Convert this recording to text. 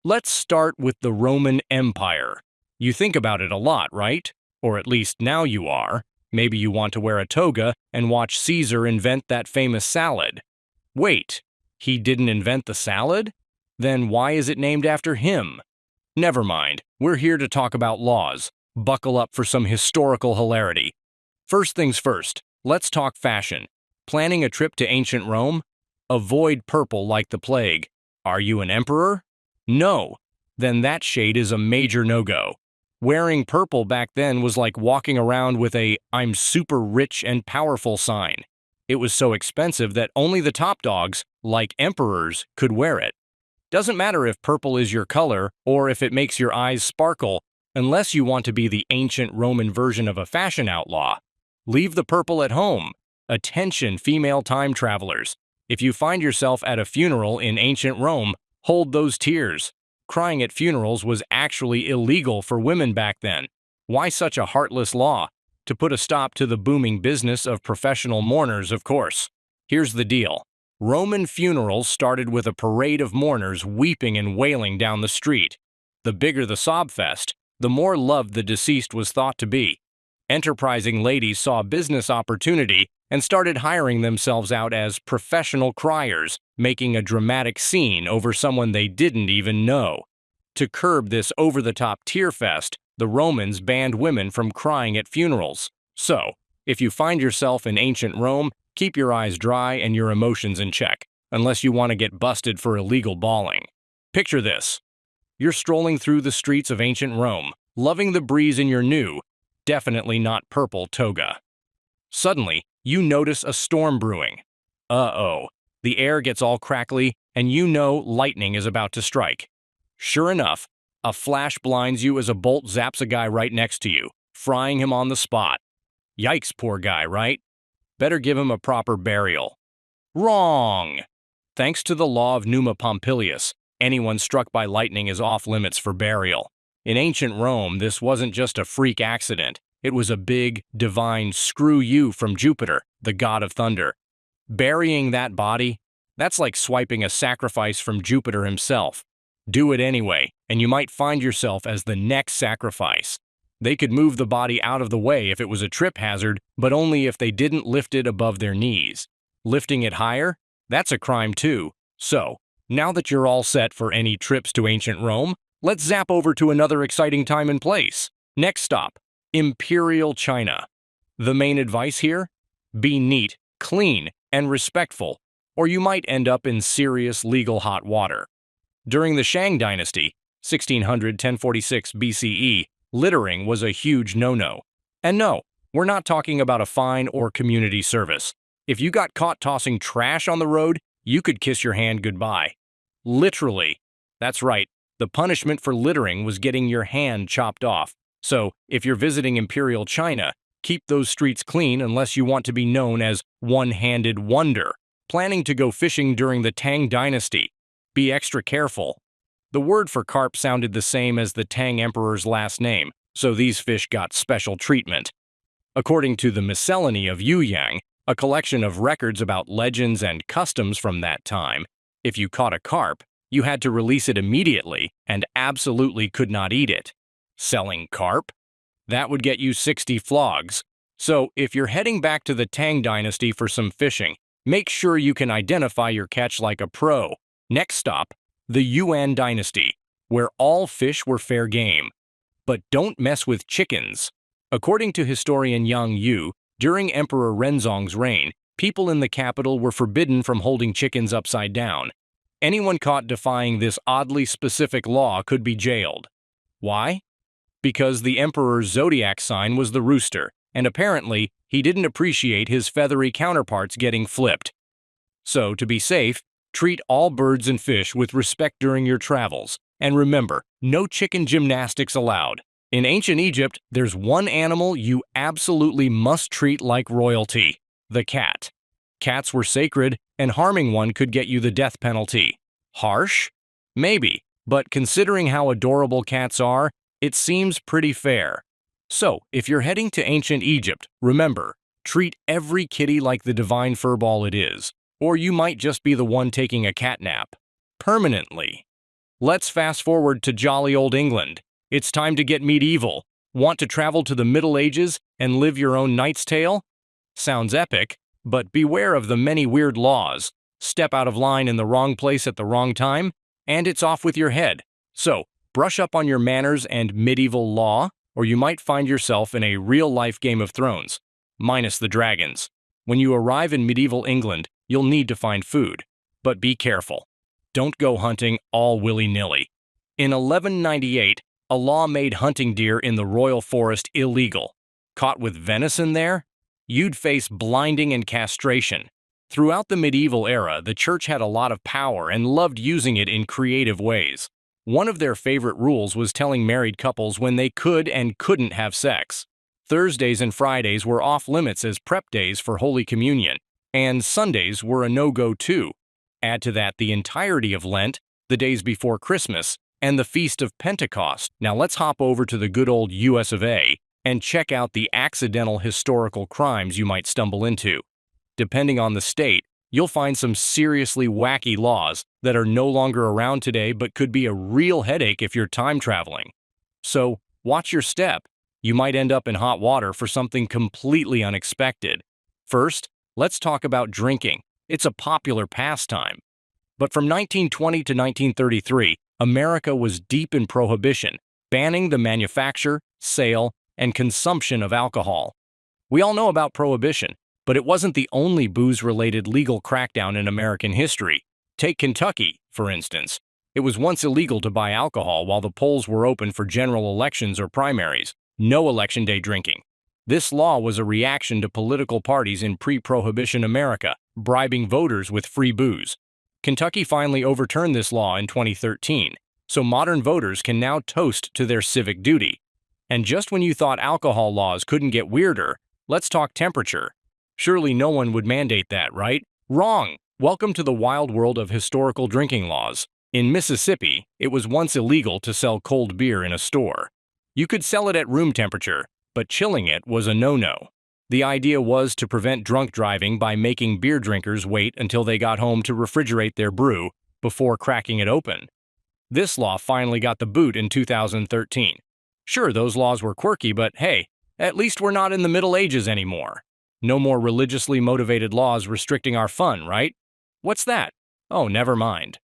Let's start with the Roman Empire. You think about it a lot, right? Or at least now you are. Maybe you want to wear a toga and watch Caesar invent that famous salad. Wait, he didn't invent the salad? Then why is it named after him? Never mind, we're here to talk about laws. Buckle up for some historical hilarity. First things first, let's talk fashion. Planning a trip to ancient Rome? Avoid purple like the plague. Are you an emperor? No. Then that shade is a major no-go. Wearing purple back then was like walking around with a "I'm super rich and powerful" sign. It was so expensive that only the top dogs, like emperors, could wear it. Doesn't matter if purple is your color or if it makes your eyes sparkle, unless you want to be the ancient Roman version of a fashion outlaw. Leave the purple at home. Attention, female time travelers. If you find yourself at a funeral in ancient Rome, hold those tears. Crying at funerals was actually illegal for women back then. Why such a heartless law? To put a stop to the booming business of professional mourners, of course. Here's the deal. Roman funerals started with a parade of mourners weeping and wailing down the street. The bigger the sob fest, the more loved the deceased was thought to be. Enterprising ladies saw a business opportunity and started hiring themselves out as professional criers, making a dramatic scene over someone they didn't even know. To curb this over-the-top tear fest, the Romans banned women from crying at funerals. So, if you find yourself in ancient Rome, keep your eyes dry and your emotions in check, unless you want to get busted for illegal bawling. Picture this. You're strolling through the streets of ancient Rome, loving the breeze in your new, definitely not purple toga. Suddenly, you notice a storm brewing. Uh-oh. The air gets all crackly, and you know lightning is about to strike. Sure enough, a flash blinds you as a bolt zaps a guy right next to you, frying him on the spot. Yikes, poor guy, right? Better give him a proper burial. Wrong! Thanks to the law of Numa Pompilius, anyone struck by lightning is off limits for burial. In ancient Rome, this wasn't just a freak accident. It was a big, divine screw you from Jupiter, the god of thunder. Burying that body? That's like swiping a sacrifice from Jupiter himself. Do it anyway, and you might find yourself as the next sacrifice. They could move the body out of the way if it was a trip hazard, but only if they didn't lift it above their knees. Lifting it higher? That's a crime too. So, now that you're all set for any trips to ancient Rome, let's zap over to another exciting time and place. Next stop, Imperial China. The main advice here? Be neat, clean, and respectful, or you might end up in serious legal hot water. During the Shang Dynasty, 1600–1046 BCE, littering was a huge no-no. And no, we're not talking about a fine or community service. If you got caught tossing trash on the road, you could kiss your hand goodbye. Literally. That's right, the punishment for littering was getting your hand chopped off. So, if you're visiting Imperial China, keep those streets clean unless you want to be known as One-Handed Wonder. Planning to go fishing during the Tang Dynasty? Be extra careful. The word for carp sounded the same as the Tang Emperor's last name, so these fish got special treatment. According to the Miscellany of Yueyang, a collection of records about legends and customs from that time, if you caught a carp, you had to release it immediately and absolutely could not eat it. Selling carp? That would get you 60 flogs. So, if you're heading back to the Tang Dynasty for some fishing, make sure you can identify your catch like a pro. Next stop, the Yuan Dynasty, where all fish were fair game. But don't mess with chickens. According to historian Yang Yu, during Emperor Renzong's reign, people in the capital were forbidden from holding chickens upside down. Anyone caught defying this oddly specific law could be jailed. Why? Because the emperor's zodiac sign was the rooster, and apparently he didn't appreciate his feathery counterparts getting flipped. So, to be safe, treat all birds and fish with respect during your travels, and remember, no chicken gymnastics allowed. In ancient Egypt, there's one animal you absolutely must treat like royalty: the cat. Cats were sacred, and harming one could get you the death penalty. Harsh? Maybe, but considering how adorable cats are, it seems pretty fair. So, if you're heading to ancient Egypt, remember, treat every kitty like the divine furball it is, or you might just be the one taking a cat nap. Permanently. Let's fast forward to jolly old England. It's time to get medieval. Want to travel to the Middle Ages and live your own Knight's Tale? Sounds epic, but beware of the many weird laws. Step out of line in the wrong place at the wrong time, and it's off with your head. So, brush up on your manners and medieval law, or you might find yourself in a real-life Game of Thrones, minus the dragons. When you arrive in medieval England, you'll need to find food. But be careful. Don't go hunting all willy-nilly. In 1198, a law made hunting deer in the royal forest illegal. Caught with venison there? You'd face blinding and castration. Throughout the medieval era, the church had a lot of power and loved using it in creative ways. One of their favorite rules was telling married couples when they could and couldn't have sex. Thursdays and Fridays were off-limits as prep days for Holy Communion, and Sundays were a no-go too. Add to that the entirety of Lent, the days before Christmas, and the Feast of Pentecost. Now let's hop over to the good old US of A and check out the accidental historical crimes you might stumble into. Depending on the state, you'll find some seriously wacky laws that are no longer around today but could be a real headache if you're time traveling. So, watch your step. You might end up in hot water for something completely unexpected. First, let's talk about drinking. It's a popular pastime. But from 1920 to 1933, America was deep in prohibition, banning the manufacture, sale, and consumption of alcohol. We all know about prohibition, but it wasn't the only booze-related legal crackdown in American history. Take Kentucky, for instance. It was once illegal to buy alcohol while the polls were open for general elections or primaries. No election day drinking. This law was a reaction to political parties in pre-prohibition America, bribing voters with free booze. Kentucky finally overturned this law in 2013, so modern voters can now toast to their civic duty. And just when you thought alcohol laws couldn't get weirder, let's talk temperature. Surely no one would mandate that, right? Wrong! Welcome to the wild world of historical drinking laws. In Mississippi, it was once illegal to sell cold beer in a store. You could sell it at room temperature, but chilling it was a no-no. The idea was to prevent drunk driving by making beer drinkers wait until they got home to refrigerate their brew before cracking it open. This law finally got the boot in 2013. Sure, those laws were quirky, but hey, at least we're not in the Middle Ages anymore. No more religiously motivated laws restricting our fun, right? What's that? Oh, never mind.